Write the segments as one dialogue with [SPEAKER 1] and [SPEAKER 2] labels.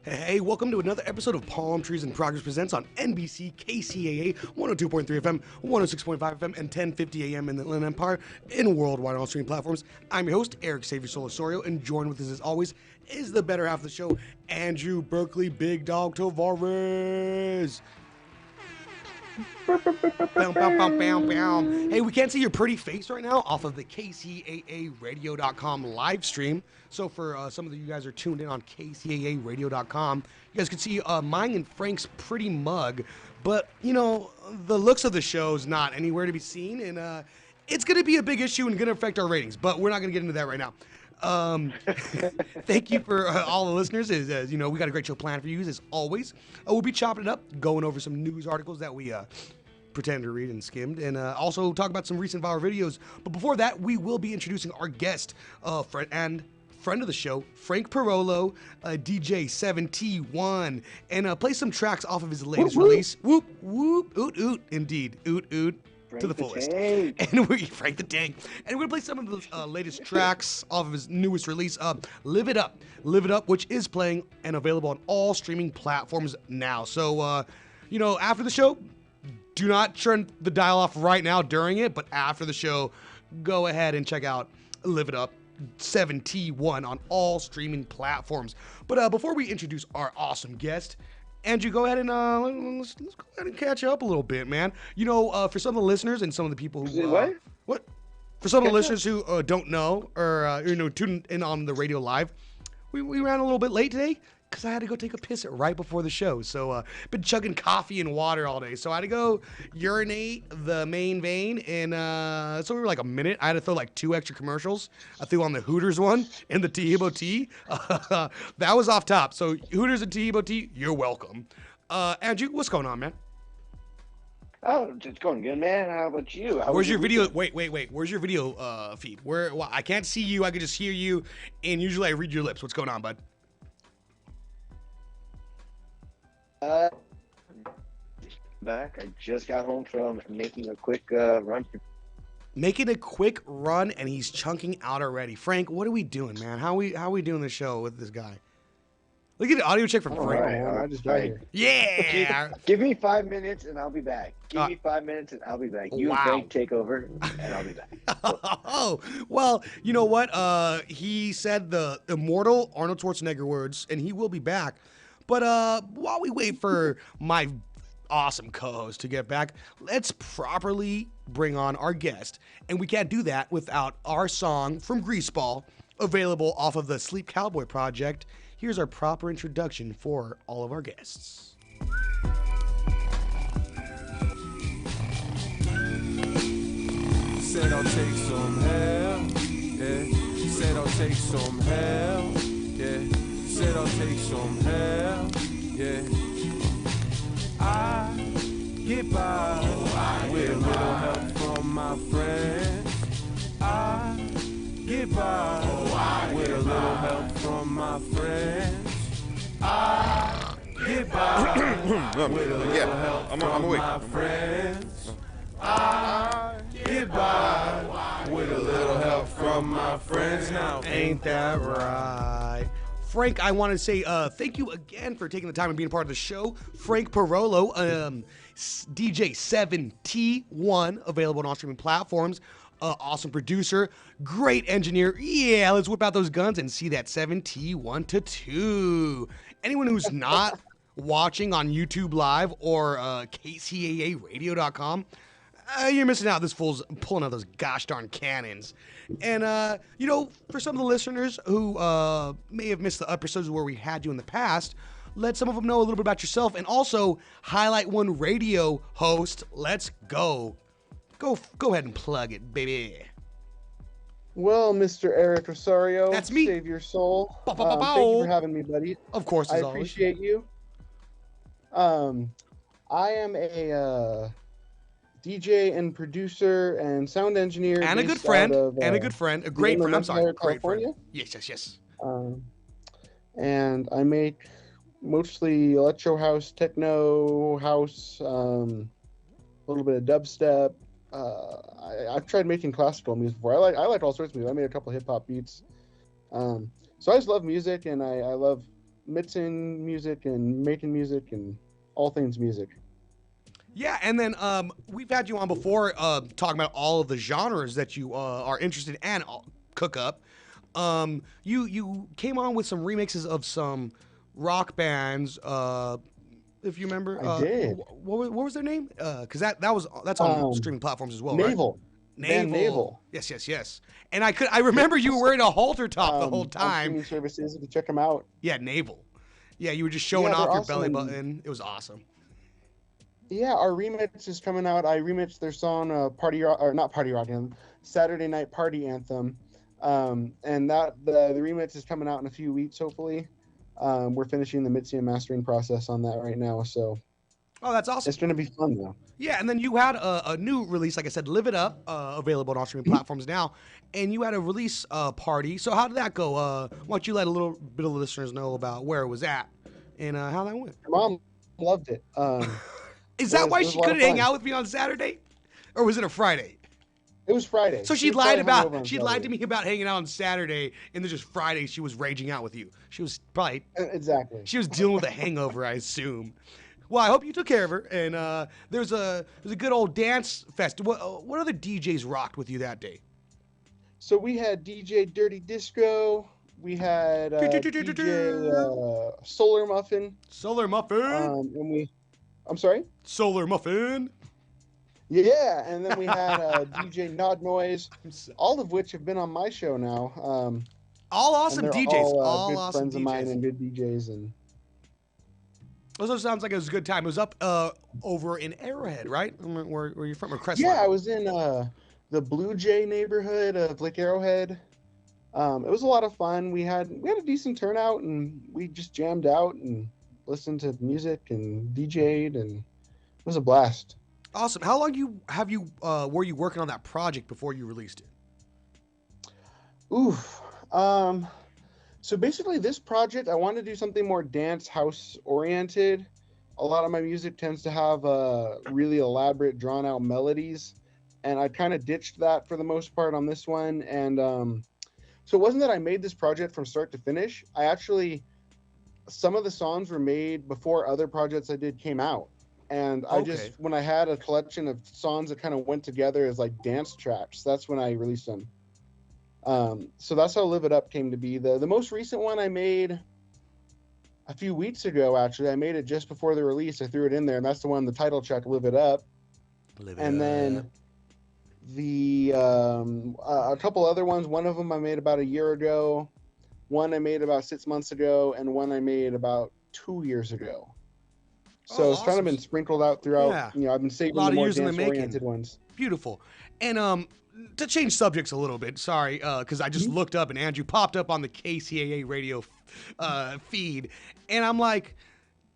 [SPEAKER 1] Hey, welcome to another episode of Palmtrees and Progress Presents on NBC KCAA 102.3 FM, 106.5 FM, and 1050 AM in the Inland Empire and worldwide on all streaming platforms. I'm your host, Erick Osario, and joined with us as always is the better half of the show, Andrew Berkeley Big Dog Tavares. Bam, bam, bam, bam, bam. Hey, we can't see your pretty face right now off of the KCAAradio.com live stream. So for some of you guys are tuned in on KCAAradio.com, you guys can see mine and Frank's pretty mug. But, you know, the looks of the show is not anywhere to be seen. And it's going to be a big issue and going to affect our ratings. But we're not going to get into that right now. Thank you for all the listeners. As you know, we got a great show planned for you as always. We'll be chopping it up, going over some news articles that we pretend to read and skimmed, and also talk about some recent viral videos. But before that, we will be introducing our guest, friend of the show, Frank Parolo, DJ 7T1, and play some tracks off of his latest release. Whoop, whoop, oot, oot, indeed, oot, oot. To the fullest. And we Frank the Tank. And we're going to play some of the latest tracks off of his newest release, Live It Up. Live It Up, which is playing and available on all streaming platforms now. So, you know, after the show, do not turn the dial off right now during it, but after the show, go ahead and check out Live It Up 7T1 on all streaming platforms. But before we introduce our awesome guest, Andrew, go ahead and let's go ahead and catch up a little bit, man. You know, for some of the listeners and some of the people who what? For some of the listeners who don't know or tune in on the radio live, we ran a little bit late today because I had to go take a piss right before the show. So been chugging coffee and water all day, so I had to go urinate the main vein, and so we were like a minute. I had to throw like 2 extra commercials. I threw on the Hooters one and the Tehebo tea. That was off top. So Hooters and Tehebo tea, you're welcome. Andrew, what's going on, man?
[SPEAKER 2] Oh, it's going good, man. How about you?
[SPEAKER 1] Where's your video? Wait. Where's your video feed? Well, I can't see you. I can just hear you, and usually I read your lips. What's going on, bud?
[SPEAKER 2] Back. I just got home from making a quick run.
[SPEAKER 1] Making a quick run, and he's chunking out already. Frank, what are we doing, man? How we doing the show with this guy? Look at the audio check from Frank.
[SPEAKER 2] I just got here.
[SPEAKER 1] Yeah.
[SPEAKER 2] Give me 5 minutes and I'll be back. Give me 5 minutes and I'll be back. You and Frank take over and I'll be back.
[SPEAKER 1] Oh, well, you know what? He said the immortal Arnold Schwarzenegger words, and he will be back. But while we wait for my awesome co-host to get back, let's properly bring on our guest. And we can't do that without our song from Greaseball, available off of the Sleep Cowboy project. Here's our proper introduction for all of our guests.
[SPEAKER 3] Said I'll take some hell, yeah. She said I'll take some hell, yeah. Said I'll take some hell, yeah. I get by with a little help from my friends. I get by with a little help from my friends. I get by with a little help from my friends. I get by with a little help from my friends. Now
[SPEAKER 1] Ain't that right? Frank, I want to say thank you again for taking the time and being a part of the show. Frank Parolo, DJ 7T1, available on all streaming platforms. Awesome producer, great engineer. Yeah, let's whip out those guns and see that 7T1 to 2. Anyone who's not watching on YouTube Live or KCAAradio.com, you're missing out. This fool's pulling out those gosh darn cannons. And, you know, for some of the listeners who may have missed the episodes where we had you in the past, let some of them know a little bit about yourself and also highlight one radio host. Let's go. Go ahead and plug it, baby.
[SPEAKER 4] Well, Mr. Erick Osario,
[SPEAKER 1] That's me.
[SPEAKER 4] Save your soul.
[SPEAKER 1] Bow, bow, bow, bow.
[SPEAKER 4] Thank you for having me, buddy.
[SPEAKER 1] Of course,
[SPEAKER 4] I
[SPEAKER 1] as always.
[SPEAKER 4] appreciate you. I am a DJ and producer and sound engineer.
[SPEAKER 1] And a good
[SPEAKER 4] based
[SPEAKER 1] friend.
[SPEAKER 4] out of,
[SPEAKER 1] And a good friend. A great friend. I'm sorry. Great
[SPEAKER 4] California.
[SPEAKER 1] friend. Yes.
[SPEAKER 4] And I make mostly electro house, techno house, a little bit of dubstep. I've tried making classical music before. I like all sorts of music. I made a couple hip hop beats. So I just love music, and I love mixing music and making music and all things music.
[SPEAKER 1] Yeah, and then we've had you on before talking about all of the genres that you are interested in and cook up. You came on with some remixes of some rock bands, if you remember.
[SPEAKER 4] I did.
[SPEAKER 1] What was their name? Because that's on streaming platforms as well,
[SPEAKER 4] Naval.
[SPEAKER 1] right?
[SPEAKER 4] Band Naval.
[SPEAKER 1] Yes. And I remember you were wearing a halter top the whole
[SPEAKER 4] On
[SPEAKER 1] time.
[SPEAKER 4] streaming services, you can check them out.
[SPEAKER 1] Yeah, Naval. Yeah, you were just showing off your belly button. It was awesome.
[SPEAKER 4] Yeah, our remix is coming out. I remixed their song not Party Rock Anthem, Saturday Night Party Anthem. And that the remix is coming out in a few weeks, hopefully. We're finishing the mixing and mastering process on that right now, so
[SPEAKER 1] that's awesome.
[SPEAKER 4] it's going to be fun, though.
[SPEAKER 1] Yeah, and then you had a new release, like I said, Live It Up, available on all streaming platforms now, and you had a release party. So how did that go? Why don't you let a little bit of the listeners know about where it was at and how that went?
[SPEAKER 4] Your mom loved it.
[SPEAKER 1] Is that why she couldn't hang out with me on Saturday? Or was it a Friday?
[SPEAKER 4] It was Friday.
[SPEAKER 1] So she lied to me about hanging out on Saturday, and then just Friday she was raging out with you. She was probably
[SPEAKER 4] exactly.
[SPEAKER 1] She was dealing with a hangover, I assume. Well, I hope you took care of her. And there's a good old dance fest. What other DJs rocked with you that day?
[SPEAKER 4] So we had DJ Dirty Disco. We had DJ Solar Muffin.
[SPEAKER 1] Solar Muffin.
[SPEAKER 4] I'm sorry?
[SPEAKER 1] Solar Muffin.
[SPEAKER 4] Yeah, and then we had DJ Nod Noise, all of which have been on my show now.
[SPEAKER 1] All awesome DJs. All
[SPEAKER 4] good
[SPEAKER 1] awesome
[SPEAKER 4] friends
[SPEAKER 1] DJs.
[SPEAKER 4] of mine and good DJs. And
[SPEAKER 1] also sounds like it was a good time. It was up over in Arrowhead, right? Where you're from, or Crestline?
[SPEAKER 4] Yeah, I was in the Blue Jay neighborhood of Lake Arrowhead. It was a lot of fun. We had a decent turnout, and we just jammed out and listened to music and DJ'd, and it was a blast.
[SPEAKER 1] Awesome. How long were you working on that project before you released it?
[SPEAKER 4] Oof. So basically this project, I wanted to do something more dance house oriented. A lot of my music tends to have really elaborate drawn out melodies, and I kind of ditched that for the most part on this one. And so it wasn't that I made this project from start to finish. Some of the songs were made before other projects I did came out. And when I had a collection of songs that kind of went together as like dance tracks, that's when I released them. So that's how Live It Up came to be. The most recent one I made a few weeks ago, actually. I made it just before the release. I threw it in there, and that's the one, the title track, Live It Up. Then a couple other ones. One of them I made about a year ago. One I made about 6 months ago, and one I made about 2 years ago. So it's kind of been sprinkled out throughout. Yeah. You know, I've been saving the more dance-oriented ones.
[SPEAKER 1] Beautiful. And to change subjects a little bit, sorry, because I just looked up and Andrew popped up on the KCAA radio feed, and I'm like,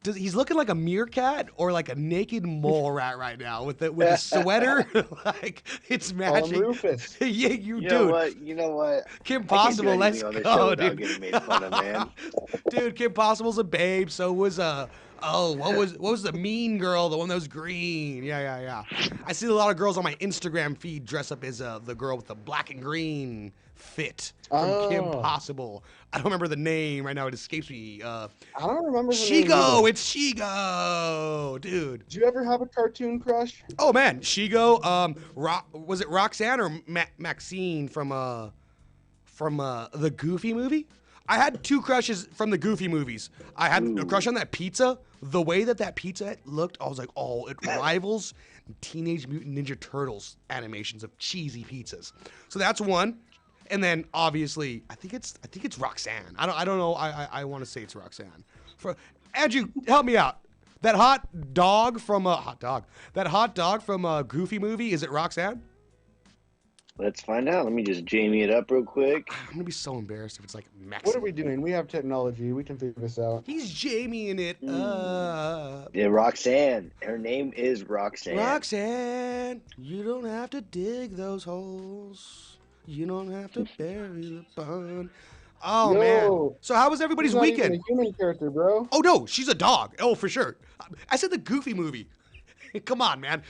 [SPEAKER 1] he's looking like a meerkat or like a naked mole rat right now with a sweater. Like it's matching.
[SPEAKER 4] Rufus.
[SPEAKER 1] Yeah,
[SPEAKER 2] you know what?
[SPEAKER 1] Kim Possible, let's go, dude.
[SPEAKER 2] Getting made fun of, man.
[SPEAKER 1] Dude, Kim Possible's a babe. So was what was the mean girl? The one that was green. Yeah. I see a lot of girls on my Instagram feed dress up as the girl with the black and green fit from Kim Possible. I don't remember the name right now. It escapes me.
[SPEAKER 4] I don't remember the
[SPEAKER 1] name.
[SPEAKER 4] Shigo.
[SPEAKER 1] It's Shigo, dude.
[SPEAKER 4] Did you ever have a cartoon crush?
[SPEAKER 1] Oh man, Shigo. Was it Roxanne or Maxine from the Goofy movie? I had two crushes from the Goofy movies. I had a crush on that pizza. The way that pizza looked, I was like, oh, it rivals Teenage Mutant Ninja Turtles animations of cheesy pizzas. So that's one. And then obviously, I think it's Roxanne. I don't know. I want to say it's Roxanne. Andrew, help me out. That hot dog from Goofy movie, is it Roxanne?
[SPEAKER 2] Let's find out. Let me just jamie it up real quick.
[SPEAKER 1] I'm gonna be so embarrassed if it's like Mexican.
[SPEAKER 4] What are we doing? We have technology. We can figure this out.
[SPEAKER 1] He's jamieing it up.
[SPEAKER 2] Yeah, Roxanne. Her name is Roxanne.
[SPEAKER 1] Roxanne, you don't have to dig those holes. You don't have to bury the bun. Oh, man. So how was everybody's weekend?
[SPEAKER 4] She's not even a human character, bro.
[SPEAKER 1] Oh, no. She's a dog. Oh, for sure. I said the Goofy movie. Come on, man.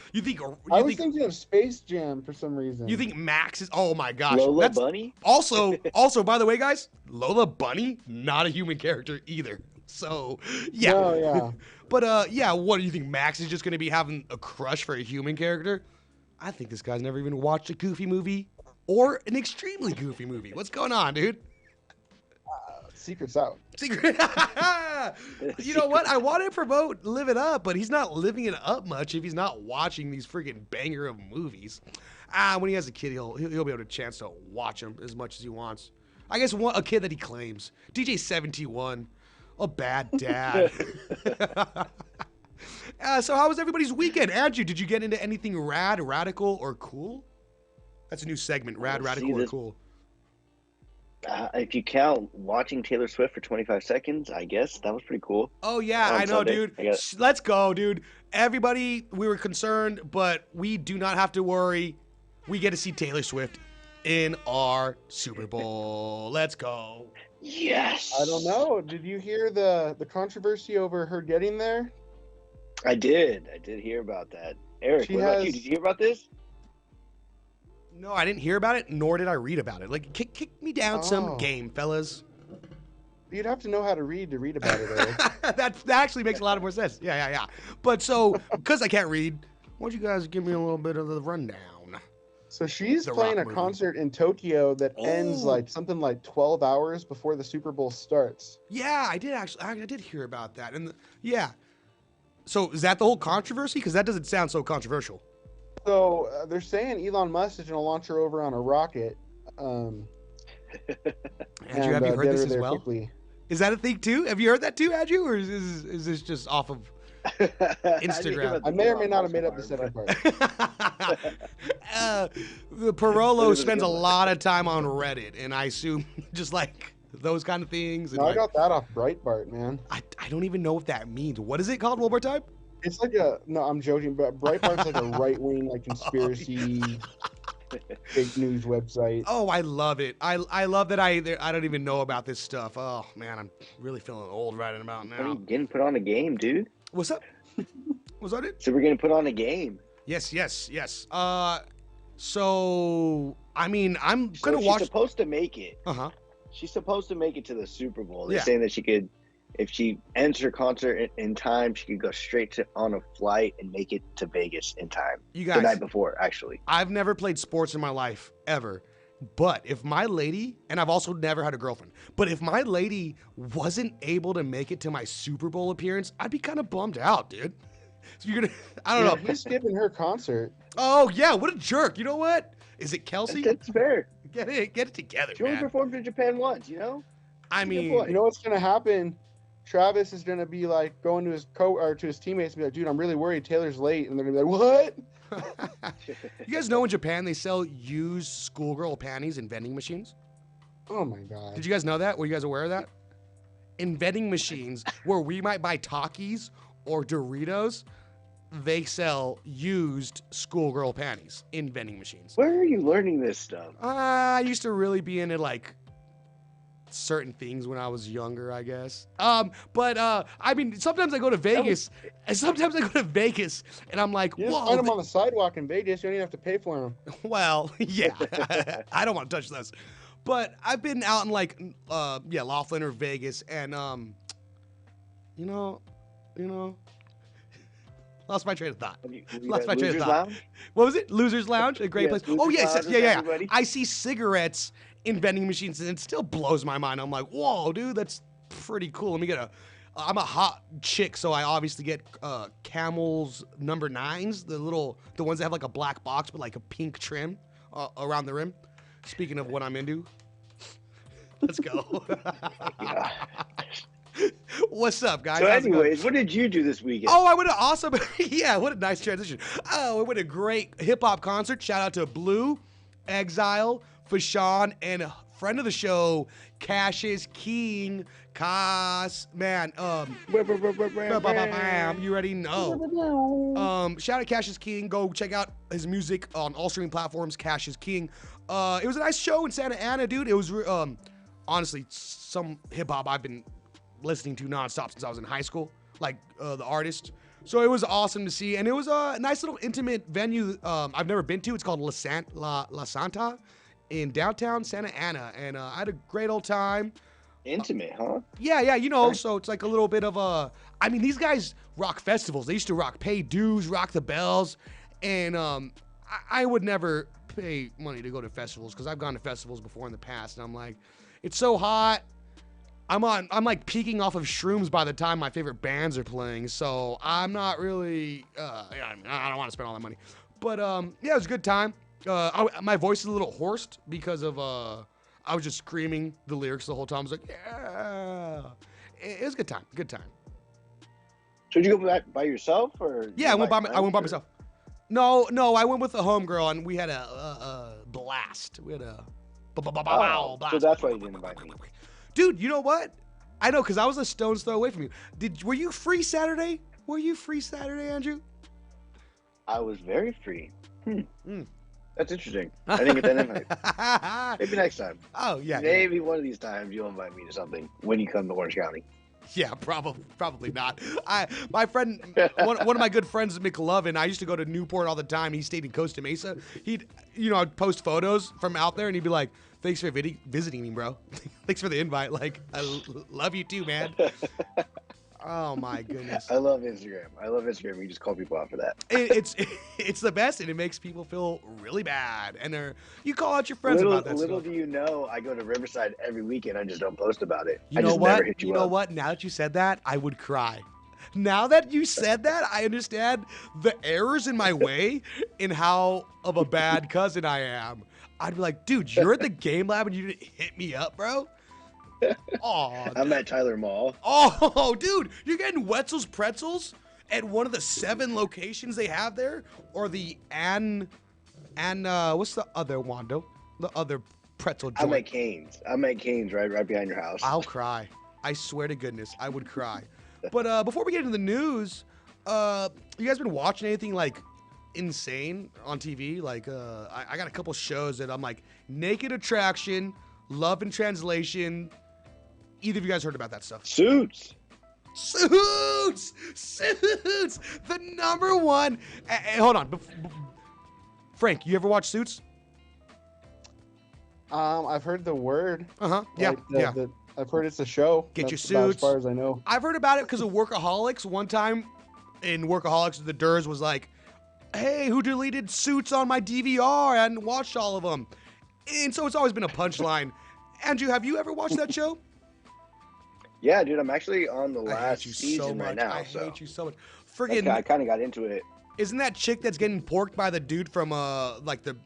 [SPEAKER 1] I
[SPEAKER 4] was thinking of Space Jam for some reason.
[SPEAKER 1] You think Max is... Oh, my gosh.
[SPEAKER 2] Lola Bunny?
[SPEAKER 1] Also, by the way, guys, Lola Bunny, not a human character either. So, yeah.
[SPEAKER 4] No, yeah.
[SPEAKER 1] But, yeah, what do you think? Max is just going to be having a crush for a human character? I think this guy's never even watched a Goofy movie or an extremely Goofy movie. What's going on, dude?
[SPEAKER 4] Secret's out.
[SPEAKER 1] Secret. You know what? I want to promote Live It Up, but he's not living it up much if he's not watching these freaking banger of movies. When he has a kid, he'll be able to chance to watch them as much as he wants. I guess a kid that he claims. DJ 71, a bad dad. So how was everybody's weekend? Andrew, did you get into anything rad, radical, or cool? That's a new segment, rad, radical, or cool.
[SPEAKER 2] If you count watching Taylor Swift for 25 seconds, I guess that was pretty cool.
[SPEAKER 1] Oh, yeah, I know,
[SPEAKER 2] Sunday,
[SPEAKER 1] dude. Let's go, dude. Everybody, we were concerned, but we do not have to worry. We get to see Taylor Swift in our Super Bowl. Let's go.
[SPEAKER 2] Yes.
[SPEAKER 4] I don't know. Did you hear the controversy over her getting there?
[SPEAKER 2] I did hear about that. Eric, what about you? Did you hear about this?
[SPEAKER 1] No, I didn't hear about it, nor did I read about it. Like, kick me down some game, fellas.
[SPEAKER 4] You'd have to know how to read about it, Eric.
[SPEAKER 1] that actually makes a lot more sense. Yeah. But so, because I can't read, why don't you guys give me a little bit of the rundown?
[SPEAKER 4] So she's playing a concert in Tokyo that ends something like 12 hours before the Super Bowl starts.
[SPEAKER 1] Yeah, I did hear about that. And yeah. So is that the whole controversy? Because that doesn't sound so controversial.
[SPEAKER 4] So they're saying Elon Musk is going to launch her over on a rocket.
[SPEAKER 1] Andrew, have you heard this as well? Quickly. Is that a thing too? Have you heard that too, Andrew? Or is this just off of Instagram?
[SPEAKER 4] I may or may not have made up the second part.
[SPEAKER 1] The Parolo spends a lot of time on Reddit, and I assume just like those kind of things. And
[SPEAKER 4] no, I got that off Breitbart, man.
[SPEAKER 1] I don't even know what that means. What is it called? One more time?
[SPEAKER 4] It's like no, I'm joking, but Breitbart's like a right-wing, like conspiracy fake news website.
[SPEAKER 1] Oh, I love it. I love that I don't even know about this stuff. Oh man, I'm really feeling old right about now.
[SPEAKER 2] We're getting put on a game, dude.
[SPEAKER 1] What's up? Was that it?
[SPEAKER 2] So we're gonna put on a game.
[SPEAKER 1] Yes. So I mean, I'm gonna watch.
[SPEAKER 2] She's supposed to make it. She's supposed to make it to the Super Bowl. They're saying that she could. If she ends her concert in time, she could go straight on a flight and make it to Vegas in time.
[SPEAKER 1] You guys,
[SPEAKER 2] the night before, actually.
[SPEAKER 1] I've never played sports in my life, ever. But if my lady, and I've also never had a girlfriend, but if my lady wasn't able to make it to my Super Bowl appearance, I'd be kind of bummed out, dude. So you're going to, I don't know.
[SPEAKER 4] He's skipping her concert.
[SPEAKER 1] Oh, yeah, what a jerk. You know what? Is it Kelsey?
[SPEAKER 2] That's fair.
[SPEAKER 1] Get it together,
[SPEAKER 2] She only performed in Japan once, you know?
[SPEAKER 1] I mean.
[SPEAKER 4] You know what's going to happen? Travis is going to be like going to his to his teammates and be like, dude, I'm really worried Taylor's late. And they're going to be like, what?
[SPEAKER 1] You guys know in Japan they sell used schoolgirl panties in vending machines?
[SPEAKER 4] Oh my God.
[SPEAKER 1] Did you guys know that? Were you guys aware of that? In vending machines where we might buy Takis or Doritos, they sell used schoolgirl panties in vending machines.
[SPEAKER 2] Where are you learning this stuff?
[SPEAKER 1] I used to really be into like certain things when I was younger, I guess. But I mean, sometimes I go to Vegas, and I'm like,
[SPEAKER 4] you
[SPEAKER 1] whoa.
[SPEAKER 4] Find them on the sidewalk in Vegas. You don't even have to pay for them.
[SPEAKER 1] Well, yeah, I don't want to touch those. But I've been out in like, Laughlin or Vegas, and you know, lost my train of thought. Lost my train of thought. Lounge? What was it? Losers Lounge, a great place. Oh yes, yeah. I see cigarettes in vending machines, and it still blows my mind. I'm like, whoa, dude, that's pretty cool. Let me get I'm a hot chick, so I obviously get Camel's number 9s, the ones that have like a black box but like a pink trim around the rim. Speaking of what I'm into, let's go. What's up, guys?
[SPEAKER 2] So anyways, what did you do this weekend?
[SPEAKER 1] Oh, I went to awesome. Yeah, what a nice transition. Oh, I went to a great hip-hop concert. Shout out to Blue, Exile, Fashawn, and a friend of the show, Cassius King. Man, you already know. Shout out Cassius King. Go check out his music on all streaming platforms, Cassius King. It was a nice show in Santa Ana, dude. It was honestly some hip-hop I've been listening to nonstop since I was in high school, like the artist. So it was awesome to see, and it was a nice little intimate venue I've never been to. It's called La Santa in downtown Santa Ana, and I had a great old time.
[SPEAKER 2] Intimate, huh?
[SPEAKER 1] Yeah, you know, so it's like a little bit of a. I mean, these guys rock festivals. They used to pay dues, rock the bells, and I would never pay money to go to festivals because I've gone to festivals before in the past, and I'm like, it's so hot. I'm like peaking off of shrooms by the time my favorite bands are playing, so I'm not really. I don't want to spend all that money, but yeah, it was a good time. My voice is a little hoarse because of I was just screaming the lyrics the whole time. I was like, yeah. It was a good time. Good time.
[SPEAKER 2] So did you go by yourself or?
[SPEAKER 1] Yeah, I went by myself. No, I went with a homegirl and we had a blast. We had a blast.
[SPEAKER 2] So that's why you didn't invite me.
[SPEAKER 1] Dude, you know what? I know, because I was a stone's throw away from you. Were you free Saturday? Andrew?
[SPEAKER 2] I was very free. That's interesting. I didn't get that invite. Maybe next time.
[SPEAKER 1] Oh, yeah.
[SPEAKER 2] Maybe one of these times you'll invite me to something when you come to Orange County.
[SPEAKER 1] Yeah, probably not. My friend, one of my good friends, McLovin, I used to go to Newport all the time. He stayed in Costa Mesa. I'd post photos from out there, and he'd be like, "Thanks for visiting me, bro. Thanks for the invite. Like, I love you too, man." Oh my goodness.
[SPEAKER 2] I love Instagram. You just call people out for that.
[SPEAKER 1] It's the best, and it makes people feel really bad. And you call out your friends about that
[SPEAKER 2] Little
[SPEAKER 1] stuff.
[SPEAKER 2] do you know, I go to Riverside every weekend. I just don't post about it.
[SPEAKER 1] You know what? Now that you said that, I would cry. Now that you said that, I understand the errors in my way in how of a bad cousin I am. I'd be like, dude, you're at the game lab and you didn't hit me up, bro? Oh,
[SPEAKER 2] I'm at Tyler Mall.
[SPEAKER 1] Oh, dude, you're getting Wetzel's Pretzels at one of the 7 locations they have there, or the what's the other Wando? The other pretzel joint.
[SPEAKER 2] I'm at Cane's right behind your house.
[SPEAKER 1] I'll cry. I swear to goodness, I would cry. But before we get into the news, you guys been watching anything like insane on TV? Like I got a couple shows that I'm like, Naked Attraction, Love in Translation. Either of you guys heard about that stuff?
[SPEAKER 2] Suits.
[SPEAKER 1] The number one. Hold on. Frank, you ever watch Suits?
[SPEAKER 4] I've heard the word.
[SPEAKER 1] Yeah.
[SPEAKER 4] I've heard it's a show.
[SPEAKER 1] Get your
[SPEAKER 4] That's about
[SPEAKER 1] suits.
[SPEAKER 4] as far as I know.
[SPEAKER 1] I've heard about it because of Workaholics. One time in Workaholics, the Durs was like, "Hey, who deleted Suits on my DVR? I hadn't watched all of them." And so it's always been a punchline. Andrew, have you ever watched that show?
[SPEAKER 2] Yeah, dude, I'm actually on the last season
[SPEAKER 1] so
[SPEAKER 2] right now.
[SPEAKER 1] I hate you so much.
[SPEAKER 2] I kind of got into it.
[SPEAKER 1] Isn't that chick that's getting porked by the dude from like the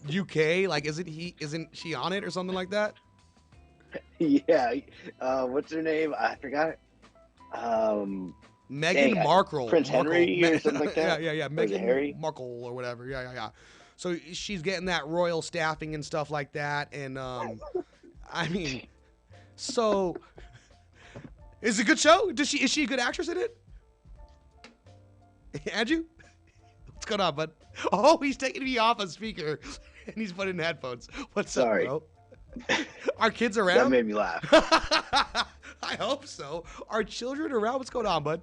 [SPEAKER 1] UK? Like, isn't she on it or something like that?
[SPEAKER 2] Yeah. What's her name? I forgot.
[SPEAKER 1] Meghan Markle.
[SPEAKER 2] Prince Henry or something like that.
[SPEAKER 1] Yeah. Meghan Markle or whatever. Yeah. So she's getting that royal staffing and stuff like that. And I mean, so is it a good show? Is she a good actress in it? Andrew? What's going on, bud? Oh, he's taking me off a speaker and he's putting in headphones. What's up, bro? Our kids around?
[SPEAKER 2] That made me laugh.
[SPEAKER 1] I hope so. Are children around? What's going on, bud?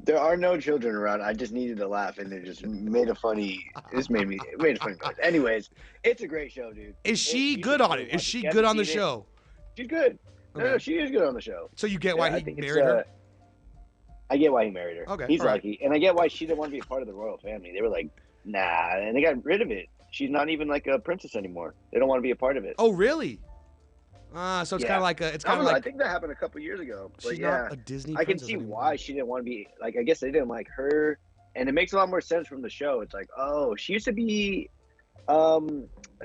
[SPEAKER 2] There are no children around. I just needed to laugh, and it just made a funny. It made a funny noise. Anyways, it's a great show, dude.
[SPEAKER 1] Is she good on it? Is she good on the show?
[SPEAKER 2] She's good.
[SPEAKER 1] Okay.
[SPEAKER 2] No, she is good on the show.
[SPEAKER 1] So you get why he married her?
[SPEAKER 2] I get why he married her.
[SPEAKER 1] Okay,
[SPEAKER 2] he's lucky, and I get why she didn't want to be a part of the royal family. They were like, nah, and they got rid of it. She's not even like a princess anymore. They don't want to be a part of it.
[SPEAKER 1] Oh, really? So it's kind of like
[SPEAKER 2] I think that happened a couple years ago. But
[SPEAKER 1] she's not a Disney
[SPEAKER 2] I can
[SPEAKER 1] princess
[SPEAKER 2] see
[SPEAKER 1] anymore.
[SPEAKER 2] why she didn't want to be like. I guess they didn't like her, and it makes a lot more sense from the show. It's like, oh, she used to be a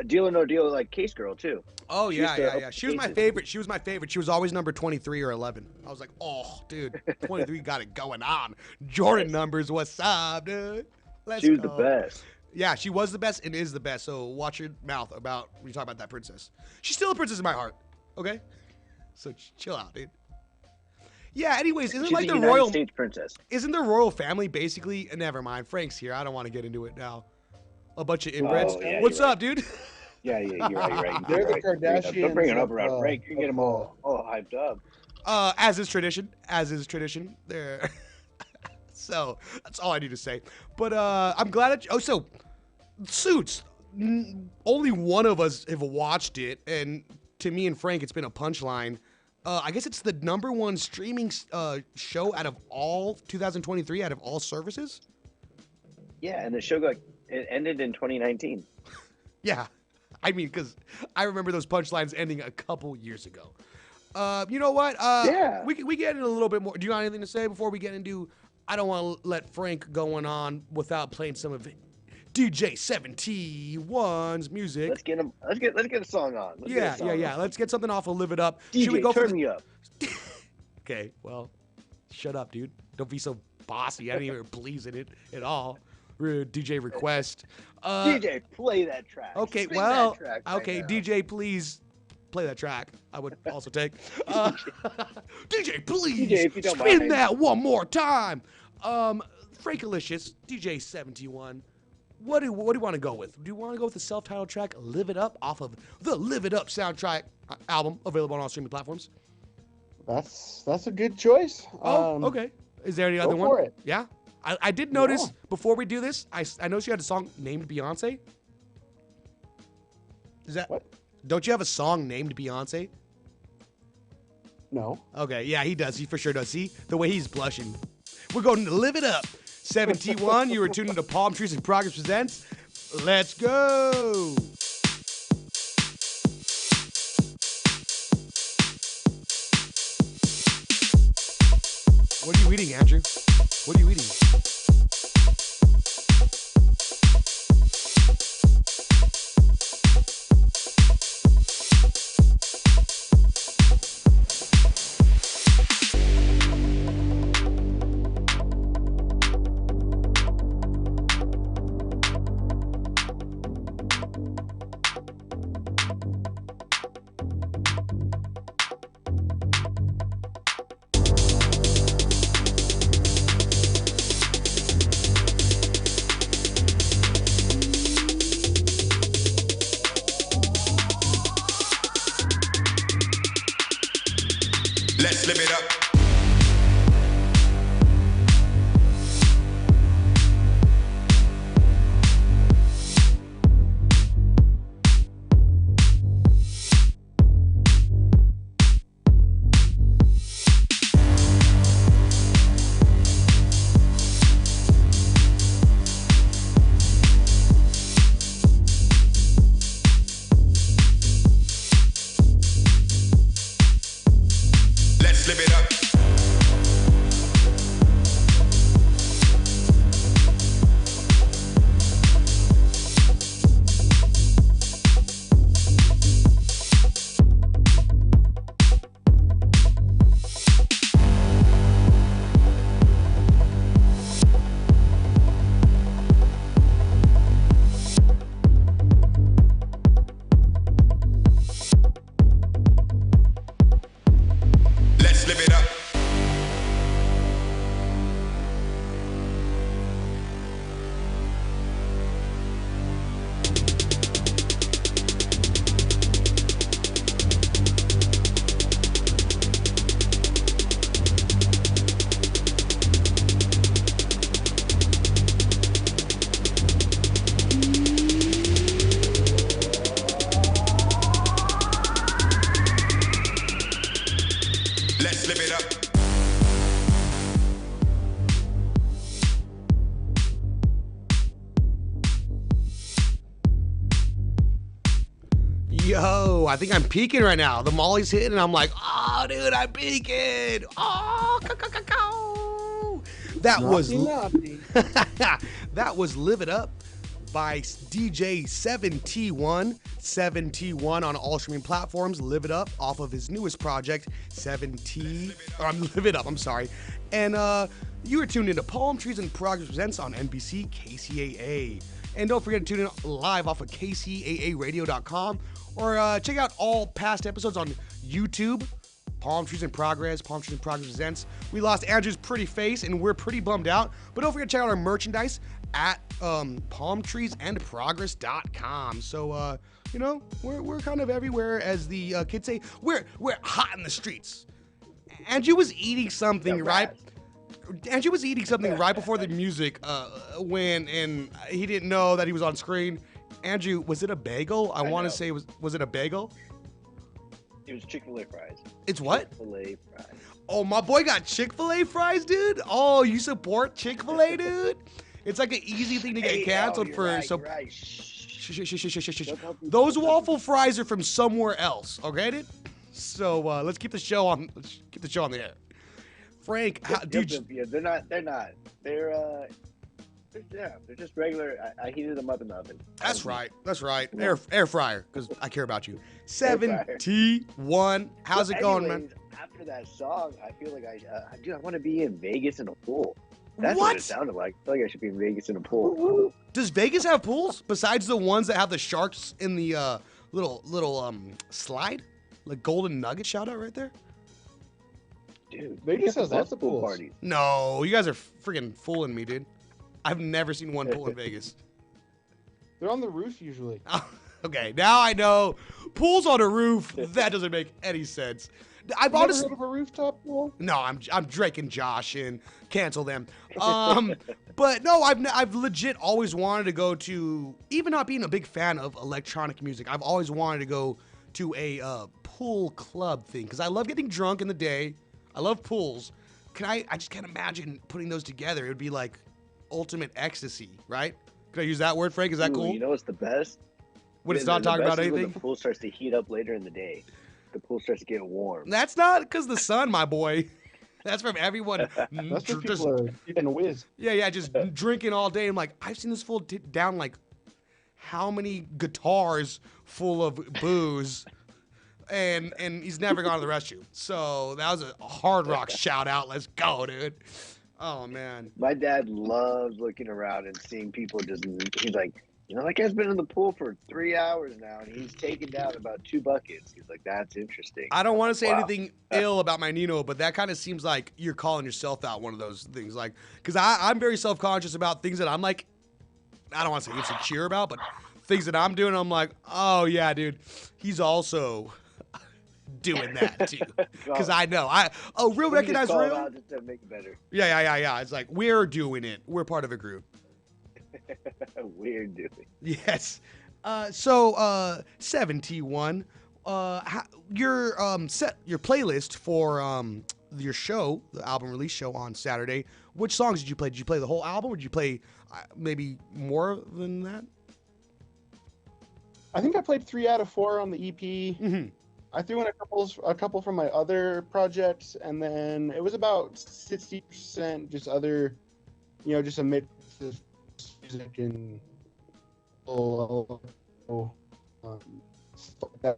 [SPEAKER 2] Deal or No Deal like case girl too.
[SPEAKER 1] Oh yeah. She was my favorite. She was always number 23 or 11. I was like, oh, dude, 23 got it going on. Jordan numbers, what's up, dude?
[SPEAKER 2] She was the best.
[SPEAKER 1] Yeah, she was the best and is the best. So watch your mouth about when you talk about that princess. She's still a princess in my heart. Okay, so chill out, dude. Yeah. Anyways, isn't
[SPEAKER 2] She's
[SPEAKER 1] like
[SPEAKER 2] the
[SPEAKER 1] the
[SPEAKER 2] United
[SPEAKER 1] royal
[SPEAKER 2] States princess?
[SPEAKER 1] Isn't the royal family basically? Never mind. Frank's here. I don't want to get into it now. A bunch of inbreds.
[SPEAKER 2] Oh, yeah,
[SPEAKER 1] What's up, dude?
[SPEAKER 2] Yeah, you're right.
[SPEAKER 4] They're the Kardashians.
[SPEAKER 2] Don't bring it up around Frank. You get them all hyped up.
[SPEAKER 1] As is tradition. There. So that's all I need to say. But I'm glad. So Suits. Only one of us have watched it, and to me and Frank, it's been a punchline. I guess it's the #1 streaming show out of all 2023, out of all services.
[SPEAKER 2] Yeah, and the show it ended in 2019.
[SPEAKER 1] Yeah, I mean, because I remember those punchlines ending a couple years ago. You know what?
[SPEAKER 2] Yeah.
[SPEAKER 1] We get in a little bit more. Do you got anything to say before we get into? I don't want to let Frank going on without playing some of DJ 71's music.
[SPEAKER 2] Let's get a song on.
[SPEAKER 1] Yeah. Let's get something off of Live It Up.
[SPEAKER 2] DJ,
[SPEAKER 1] Should we go
[SPEAKER 2] turn me up.
[SPEAKER 1] Okay, well, shut up, dude. Don't be so bossy. I didn't even believe in it at all. DJ request.
[SPEAKER 2] DJ, play that track.
[SPEAKER 1] Okay,
[SPEAKER 2] Spin
[SPEAKER 1] well,
[SPEAKER 2] that track
[SPEAKER 1] okay,
[SPEAKER 2] right now.
[SPEAKER 1] DJ, please play that track. I would also take. DJ, please
[SPEAKER 2] DJ, if you don't
[SPEAKER 1] spin
[SPEAKER 2] mind.
[SPEAKER 1] that one more time. Frankalicious, DJ 71. What do you want to go with? Do you want to go with the self-titled track "Live It Up" off of the "Live It Up" soundtrack album, available on all streaming platforms?
[SPEAKER 4] That's a good choice.
[SPEAKER 1] Oh, okay. Is there any other one?
[SPEAKER 4] for it.
[SPEAKER 1] Yeah. I did notice before we do this, I noticed you had a song named Beyonce. Is that
[SPEAKER 4] What?
[SPEAKER 1] Don't you have a song named Beyonce?
[SPEAKER 4] No.
[SPEAKER 1] Okay, yeah, he does. He for sure does. See the way he's blushing. We're going to Live It Up. 71. You were tuned into Palmtrees and Progress Presents. Let's go. What are you eating, Andrew? What are you eating?
[SPEAKER 5] Let's live it up. Let's live it up. Let's live it up. Let's live it up.
[SPEAKER 1] Yo, I think I'm peaking right now. The Molly's hitting, and I'm like, oh, dude, I'm peaking. Oh, that was that was Live It Up by DJ 7T1 on all streaming platforms. Live It Up off of his newest project, 7T. Live It Up. I'm sorry. And you were tuned into Palmtrees and Progress Presents on NBC KCAA. And don't forget to tune in live off of KCAAradio.com or check out all past episodes on YouTube. Palmtrees in Progress Presents. We lost Andrew's pretty face and we're pretty bummed out. But don't forget to check out our merchandise at palmtreesandprogress.com. So, you know, we're kind of everywhere, as the kids say. We're hot in the streets. Andrew was eating something, right? Andrew was eating something right before the music and he didn't know that he was on screen. Andrew, was it a bagel? I want to say, was it a bagel?
[SPEAKER 2] It was Chick-fil-A fries.
[SPEAKER 1] It's what?
[SPEAKER 2] Chick-fil-A fries.
[SPEAKER 1] Oh, my boy got Chick-fil-A fries, dude. Oh, you support Chick-fil-A, dude? It's like an easy thing to get canceled
[SPEAKER 2] you're
[SPEAKER 1] for.
[SPEAKER 2] right,
[SPEAKER 1] So,
[SPEAKER 2] you're right.
[SPEAKER 1] shh. Those waffle fries are from somewhere else, okay, dude? So let's keep the show on. Let's keep the show on the air. Frank, dude.
[SPEAKER 2] Yeah, they're not. They're just regular. I heated them up in the oven.
[SPEAKER 1] That's right. Air fryer, because I care about you. 71. How's it going, man?
[SPEAKER 2] After that song, I feel like I want to be in Vegas in a pool. That's what it sounded like. I feel like I should be in Vegas in a pool.
[SPEAKER 1] Does Vegas have pools besides the ones that have the sharks in the little slide? Like Golden Nugget shout out right there?
[SPEAKER 2] Dude,
[SPEAKER 4] Vegas has lots of
[SPEAKER 2] pool
[SPEAKER 4] pools.
[SPEAKER 2] parties.
[SPEAKER 1] No, you guys are freaking fooling me, dude. I've never seen one pool in Vegas.
[SPEAKER 4] They're on the roof usually.
[SPEAKER 1] Okay, now I know. Pools on a roof, that doesn't make any sense. I've
[SPEAKER 4] You
[SPEAKER 1] honestly
[SPEAKER 4] never heard of a rooftop pool?
[SPEAKER 1] No, I'm Drake and Josh and cancel them. But no, I've legit always wanted to go to, even not being a big fan of electronic music, I've always wanted to go to a pool club thing because I love getting drunk in the day. I love pools. I just can't imagine putting those together. It would be like ultimate ecstasy, right? Can I use that word, Frank? Is that cool?
[SPEAKER 2] You know what's the best?
[SPEAKER 1] When it's not talking about anything?
[SPEAKER 2] When the pool starts to heat up later in the day. The pool starts to get warm.
[SPEAKER 1] That's not because the sun, my boy. That's from everyone.
[SPEAKER 4] That's what people are getting whiz.
[SPEAKER 1] Yeah, just drinking all day. I'm like, I've seen this fool down like how many guitars full of booze, and he's never gone to the restroom. So that was a Hard Rock shout out. Let's go, dude. Oh man.
[SPEAKER 2] My dad loves looking around and seeing people just. He's like, that guy's been in the pool for 3 hours now, and he's taken down about 2 buckets. He's like, that's interesting.
[SPEAKER 1] I don't want to say anything ill about my Nino, but that kind of seems like you're calling yourself out one of those things. Like, because I'm very self-conscious about things that I'm like, I don't want to say insecure about, but things that I'm doing, I'm like, oh, yeah, dude, he's also doing that, too. Because I know. Real recognize real?
[SPEAKER 2] Out just to make it better.
[SPEAKER 1] Yeah. It's like, we're doing it. We're part of a group.
[SPEAKER 2] We're doing.
[SPEAKER 1] Yes. So 71. Your playlist for your show, the album release show on Saturday. Which songs did you play? Did you play the whole album, or did you play maybe more than that?
[SPEAKER 4] I think I played 3 out of 4 on the EP.
[SPEAKER 1] Mm-hmm.
[SPEAKER 4] I threw in a couple from my other projects, and then it was about 60% just other, just a mix of music and stuff like that.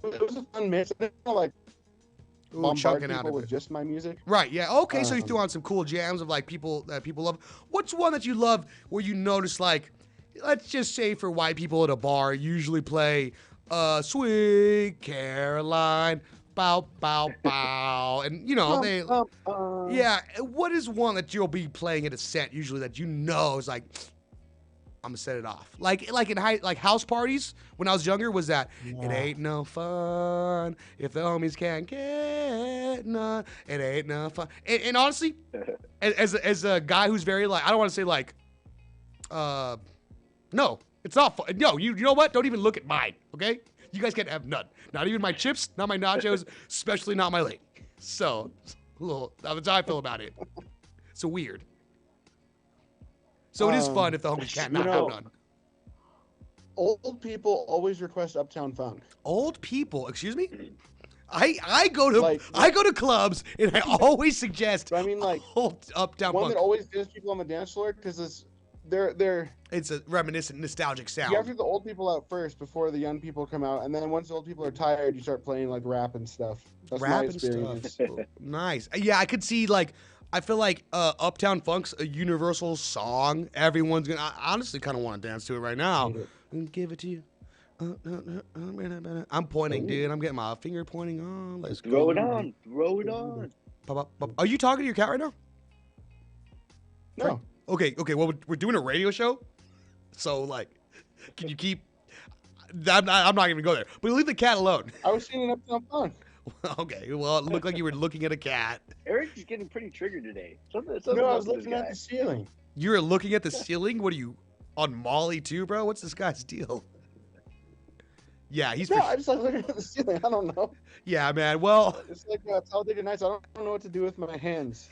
[SPEAKER 4] It was a fun mix. I didn't like bombard people with just my music.
[SPEAKER 1] Right. Yeah. Okay. So you threw on some cool jams of like people that people love. What's one that you love where you notice like, let's just say for white people at a bar usually play Sweet Caroline, bow, bow, bow. And, yeah. What is one that you'll be playing at a set usually that is like, I'm going to set it off? Like in house parties when I was younger was that, It ain't no fun if the homies can't get none. It ain't no fun. And honestly, as a guy who's very I don't want to say no, it's not fun. No, you know what? Don't even look at mine, okay? You guys can't have none. Not even my chips, not my nachos, especially not my lady. So, that's how I feel about it. So weird. So it is fun if the homies can't not have none.
[SPEAKER 4] Old people always request Uptown Funk.
[SPEAKER 1] Old people, excuse me? I go to clubs and I always suggest old Uptown Funk.
[SPEAKER 4] One that always gets people on the dance floor because it's
[SPEAKER 1] a reminiscent, nostalgic sound.
[SPEAKER 4] You have to get the old people out first before the young people come out, and then once the old people are tired, you start playing like rap and stuff. That's my experience.
[SPEAKER 1] Stuff. Nice. Yeah, I could see I feel like Uptown Funk's a universal song. Everyone's gonna. I honestly kind of want to dance to it right now. Give it to you. I'm pointing, dude. I'm getting my finger pointing on. Let's
[SPEAKER 2] throw it on. Throw it on.
[SPEAKER 1] Are you talking to your cat right now?
[SPEAKER 4] No.
[SPEAKER 1] Okay. Well, we're doing a radio show, so can you keep? I'm not even gonna go there. But leave the cat alone.
[SPEAKER 4] I was singing Uptown Funk.
[SPEAKER 1] Okay. Well, it looked like you were looking at a cat.
[SPEAKER 2] Eric is getting pretty triggered today. Something
[SPEAKER 4] no, I was looking at the ceiling.
[SPEAKER 1] You were looking at the ceiling? What are you on Molly too, bro? What's this guy's deal? Yeah, he's.
[SPEAKER 4] No, I just like looking at the ceiling. I don't know.
[SPEAKER 1] Yeah, man. Well,
[SPEAKER 4] it's like Talladega Nights. I don't know what to do with my hands.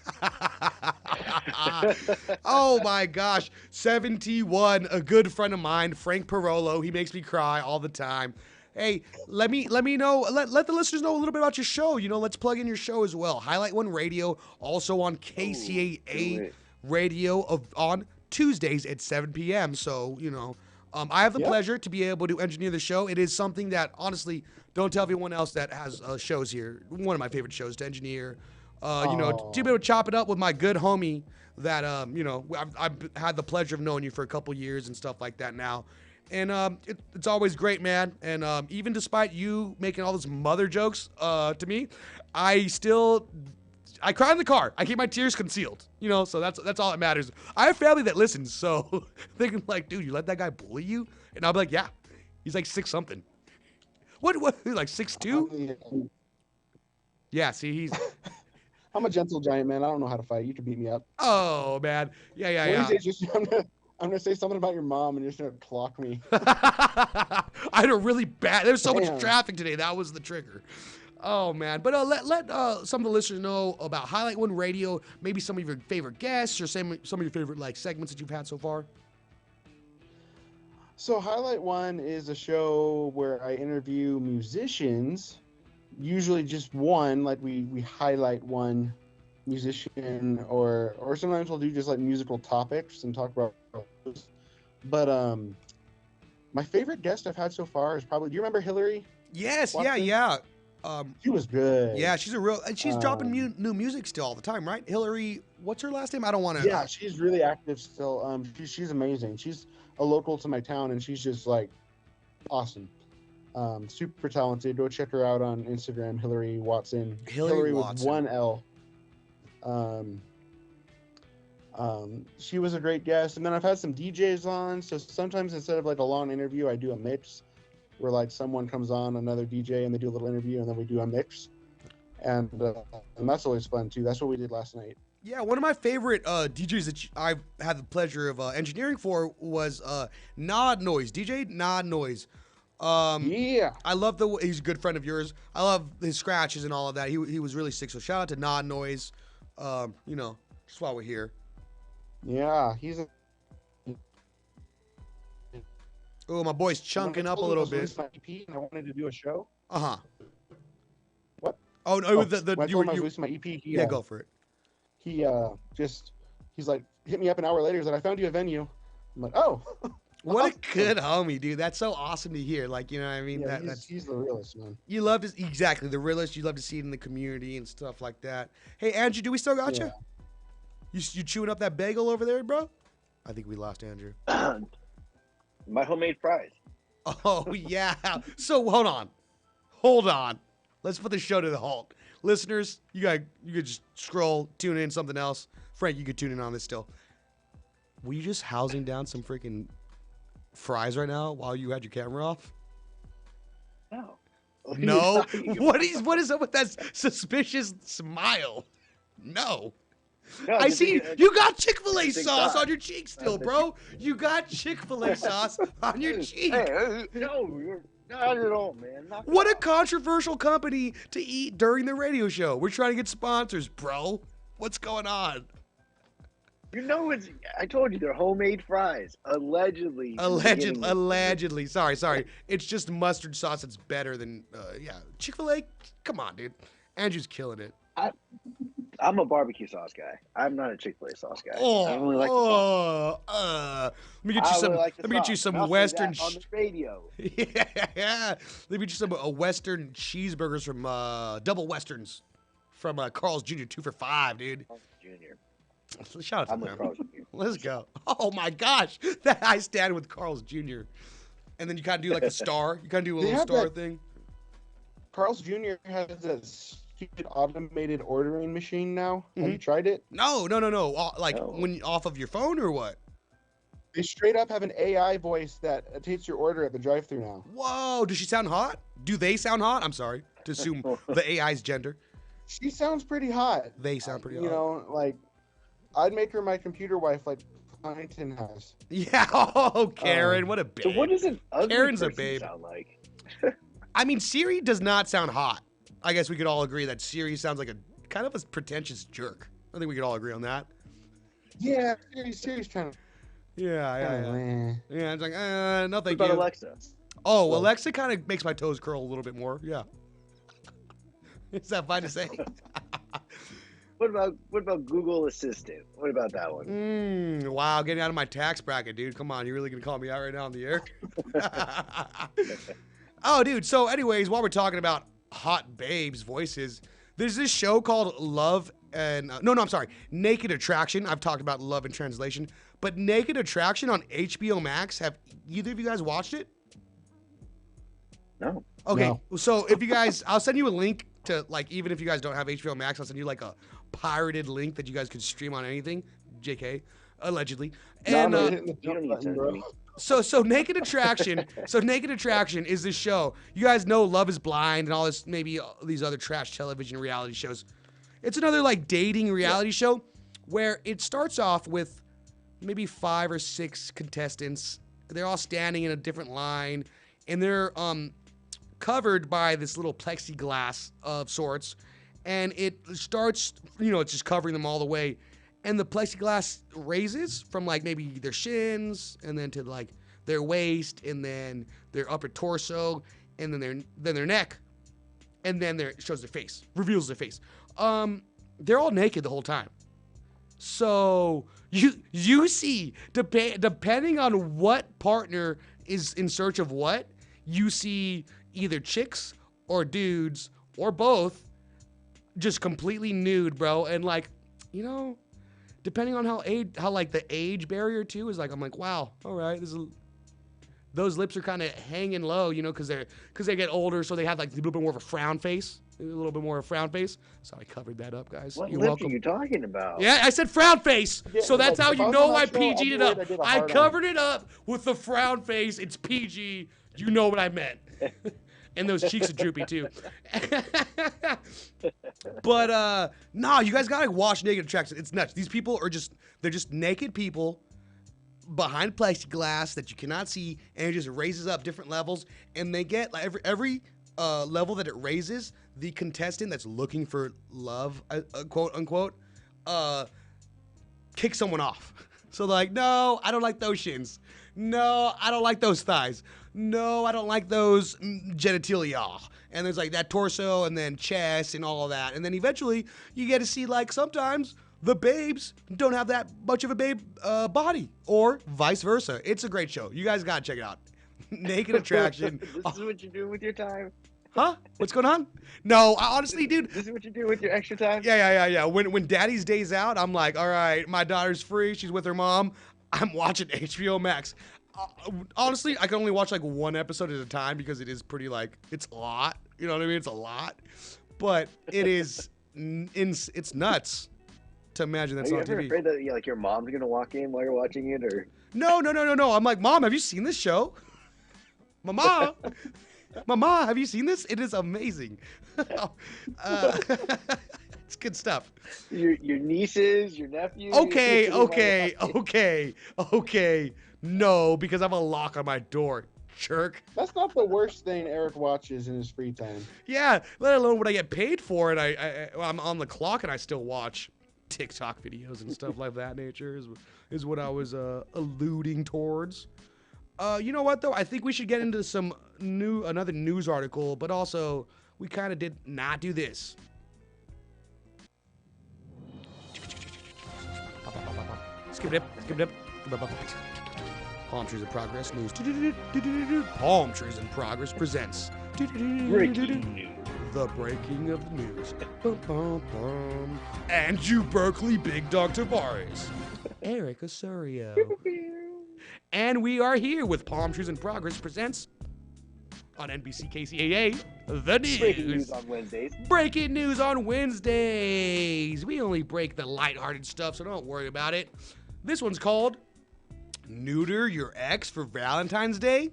[SPEAKER 1] Oh my gosh, 71. A good friend of mine, Frank Parolo. He makes me cry all the time. Hey, let me know. Let the listeners know a little bit about your show. Let's plug in your show as well. Highlight One Radio, also on KCAA Radio on Tuesdays at 7 p.m. So I have the pleasure to be able to engineer the show. It is something that, honestly, don't tell everyone else that has shows here. One of my favorite shows to engineer. To be able to chop it up with my good homie that, I've had the pleasure of knowing you for a couple years and stuff like that now. And it's always great, man. And even despite you making all those mother jokes to me, I cry in the car. I keep my tears concealed, so that's all that matters. I have family that listens, so thinking like, dude, you let that guy bully you? And I'll be like, yeah, he's like 6 something. What, like 6'2"? Yeah, see, he's...
[SPEAKER 4] I'm a gentle giant, man. I don't know how to fight. You can beat me up.
[SPEAKER 1] Oh, man. Yeah.
[SPEAKER 4] I'm gonna say something about your mom, and you're just gonna clock me.
[SPEAKER 1] I had a really bad... There's so much traffic today. That was the trigger. Oh, man. But let some of the listeners know about Highlight One Radio, maybe some of your favorite guests or some of your favorite segments that you've had so far.
[SPEAKER 4] So Highlight One is a show where I interview musicians, usually just one, like we highlight one musician, or sometimes we'll do just like musical topics and talk about those. But my favorite guest I've had so far is probably, do you remember Hillary?
[SPEAKER 1] Yes,
[SPEAKER 4] Watson?
[SPEAKER 1] yeah.
[SPEAKER 4] She was good.
[SPEAKER 1] Yeah, she's dropping new music still all the time, right? Hillary, what's her last name? I don't want to.
[SPEAKER 4] Yeah, she's really active still. She's amazing. She's a local to my town, and she's just like awesome. Super talented. Go check her out on Instagram, Hillary Watson. Hillary with one L. She was a great guest, and then I've had some DJs on. So sometimes instead of like a long interview, I do a mix, where like someone comes on, another DJ, and they do a little interview, and then we do a mix, and that's always fun too. That's what we did last night.
[SPEAKER 1] Yeah, one of my favorite DJs that I've had the pleasure of engineering for was Nod Noise, DJ Nod Noise.
[SPEAKER 4] Yeah,
[SPEAKER 1] I love he's a good friend of yours. I love his scratches and all of that. He was really sick. So shout out to Nod Noise. Just while we're here.
[SPEAKER 4] Yeah, he's a...
[SPEAKER 1] Oh, my boy's chunking up a little bit.
[SPEAKER 4] My EP and I wanted to do a show.
[SPEAKER 1] Uh-huh.
[SPEAKER 4] What?
[SPEAKER 1] Oh, no,
[SPEAKER 4] when I told him I was releasing my EP.
[SPEAKER 1] Go for it.
[SPEAKER 4] He's like, hit me up an hour later. He's like, I found you a venue. I'm like, oh.
[SPEAKER 1] What a good homie, dude. That's so awesome to hear. Like, you know what I mean?
[SPEAKER 4] Yeah, he's the realest, man.
[SPEAKER 1] You love to... Exactly, the realest. You love to see it in the community and stuff like that. Hey, Andrew, do we still got you? You chewing up that bagel over there, bro? I think we lost Andrew.
[SPEAKER 2] My homemade fries.
[SPEAKER 1] Oh, yeah. So, hold on. Let's put the show to the halt. Listeners, you could just scroll, tune in something else. Frank, you could tune in on this still. Were you just housing down some freaking fries right now while you had your camera off?
[SPEAKER 2] No.
[SPEAKER 1] No? What is up with that suspicious smile? No. I see you got Chick-fil-A sauce on your cheeks still, bro. You got Chick-fil-A sauce on your cheek.
[SPEAKER 2] Hey, no, you're not at all, man.
[SPEAKER 1] What a controversial company to eat during the radio show. We're trying to get sponsors, bro. What's going on?
[SPEAKER 2] I told you they're homemade fries. Allegedly.
[SPEAKER 1] Sorry. It's just mustard sauce that's better than, Chick-fil-A, come on, dude. Andrew's killing it.
[SPEAKER 2] I'm a barbecue sauce guy. I'm not a Chick-fil-A sauce guy.
[SPEAKER 1] Oh,
[SPEAKER 2] I don't really like the sauce.
[SPEAKER 1] Let me get you some Western
[SPEAKER 2] on the radio.
[SPEAKER 1] Yeah. Let me get you some Western cheeseburgers from double Westerns from Carl's Jr. 2 for $5, dude.
[SPEAKER 2] Carl's Jr.
[SPEAKER 1] Shout out
[SPEAKER 2] to
[SPEAKER 1] them.
[SPEAKER 2] Carl's Jr.
[SPEAKER 1] Let's go. Oh my gosh, I stand with Carl's Jr. And then you kind of do like a star. You kind of do a little star thing.
[SPEAKER 4] Carl's Jr. has a stupid automated ordering machine now. Have you tried it?
[SPEAKER 1] No. When off of your phone or what?
[SPEAKER 4] They straight up have an AI voice that takes your order at the drive-thru now.
[SPEAKER 1] Whoa, does she sound hot? Do they sound hot? I'm sorry to assume the AI's gender.
[SPEAKER 4] She sounds pretty hot.
[SPEAKER 1] They sound pretty hot.
[SPEAKER 4] You know, like, I'd make her my computer wife like Huntington has.
[SPEAKER 1] Yeah, Karen, what a babe.
[SPEAKER 2] So what does an ugly
[SPEAKER 1] Karen's a
[SPEAKER 2] person
[SPEAKER 1] babe.
[SPEAKER 2] sound like?
[SPEAKER 1] I mean, Siri does not sound hot. I guess we could all agree that Siri sounds like a kind of a pretentious jerk. I think we could all agree on that.
[SPEAKER 4] Yeah, Siri's trying to.
[SPEAKER 1] Yeah. Yeah, it's like, no thank
[SPEAKER 2] What
[SPEAKER 1] you.
[SPEAKER 2] about Alexa?
[SPEAKER 1] Oh, Alexa kind of makes my toes curl a little bit more. Yeah. Is that fine to say?
[SPEAKER 2] What about Google Assistant? What about that one?
[SPEAKER 1] Wow, getting out of my tax bracket, dude. Come on, you really gonna call me out right now on the air? Oh, dude. So, anyways, while we're talking about hot babes' voices, there's this show called Love and I'm sorry, Naked Attraction. I've talked about Love in Translation, but Naked Attraction on HBO Max. Have either of you guys watched it?
[SPEAKER 2] No.
[SPEAKER 1] Okay,
[SPEAKER 4] No.
[SPEAKER 1] so if you guys, I'll send you a link to, like, even if you guys don't have HBO Max, I'll send you like a pirated link that you guys could stream on anything. JK, allegedly. And
[SPEAKER 2] You don't need to send it to me.
[SPEAKER 1] so Naked Attraction, Naked Attraction is this show. You guys know Love is Blind and all this, maybe these other trash television reality shows. It's another like dating reality show where it starts off with maybe 5 or 6 contestants. They're all standing in a different line, and they're covered by this little plexiglass of sorts, and it starts, it's just covering them all the way, and the plexiglass raises from like maybe their shins, and then to like their waist, and then their upper torso, and then their neck, and then it shows their face, reveals their face. They're all naked the whole time. So you see, depending on what partner is in search of what, you see either chicks or dudes or both just completely nude, bro. And like, depending on how like the age barrier too is like, I'm like, wow, all right, those lips are kind of hanging low, because they get older, so they have like a little bit more of a frown face. So I covered that up, guys.
[SPEAKER 2] What
[SPEAKER 1] You're
[SPEAKER 2] lip
[SPEAKER 1] welcome.
[SPEAKER 2] are you talking about?
[SPEAKER 1] Yeah, I said frown face.
[SPEAKER 4] Yeah,
[SPEAKER 1] So that's
[SPEAKER 4] like,
[SPEAKER 1] how
[SPEAKER 4] if
[SPEAKER 1] you
[SPEAKER 4] I was
[SPEAKER 1] know
[SPEAKER 4] on
[SPEAKER 1] I
[SPEAKER 4] that show,
[SPEAKER 1] PG'd
[SPEAKER 4] I'd
[SPEAKER 1] it
[SPEAKER 4] be
[SPEAKER 1] up.
[SPEAKER 4] worried I did a
[SPEAKER 1] I
[SPEAKER 4] hard-on.
[SPEAKER 1] covered it up with the frown face. It's PG. You know what I meant. And those cheeks are droopy too. But no, you guys gotta watch Naked Attraction. It's nuts. These people they're just naked people behind plexiglass that you cannot see, and it just raises up different levels, and they get like every level that it raises, the contestant that's looking for love, quote unquote, kick someone off. So they're like, no, I don't like those shins. No, I don't like those thighs. No, I don't like those genitalia. And there's like that torso and then chest and all of that. And then eventually you get to see like sometimes the babes don't have that much of a babe body, or vice versa. It's a great show. You guys gotta check it out. Naked Attraction.
[SPEAKER 2] This is what you do with your time?
[SPEAKER 1] Huh? What's going on? No, honestly, dude.
[SPEAKER 2] This is what you do with your extra time?
[SPEAKER 1] Yeah. When Daddy's day's out, I'm like, all right, my daughter's free. She's with her mom. I'm watching HBO Max. Honestly, I can only watch like one episode at a time because it is pretty like, it's a lot. You know what I mean? It's a lot. But it is, it's nuts to imagine that's
[SPEAKER 2] Are you
[SPEAKER 1] on
[SPEAKER 2] ever
[SPEAKER 1] TV.
[SPEAKER 2] afraid that like your mom's gonna walk in while you're watching it, or?
[SPEAKER 1] No. I'm like, Mom, have you seen this show? Mama, have you seen this? It is amazing. It's good stuff.
[SPEAKER 2] Your nieces, your nephews.
[SPEAKER 1] Okay. No, because I have a lock on my door, jerk.
[SPEAKER 4] That's not the worst thing Eric watches in his free time.
[SPEAKER 1] Yeah, let alone when I get paid for it. I'm on the clock and I still watch TikTok videos and stuff like that nature is what I was alluding towards. You know what though? I think we should get into another news article, but also we kind of did not do this. Skip it up. Palm Trees in Progress News. Palm Trees in Progress presents
[SPEAKER 2] Breaking news.
[SPEAKER 1] the breaking of the news. Andrew Berkeley, Big Dog Tavares, Erick Osario. And we are here with Palm Trees in Progress presents on NBC KCAA, the news.
[SPEAKER 2] Breaking news on Wednesdays.
[SPEAKER 1] Breaking news on Wednesdays. We only break the lighthearted stuff, so don't worry about it. This one's called Neuter Your Ex for Valentine's Day.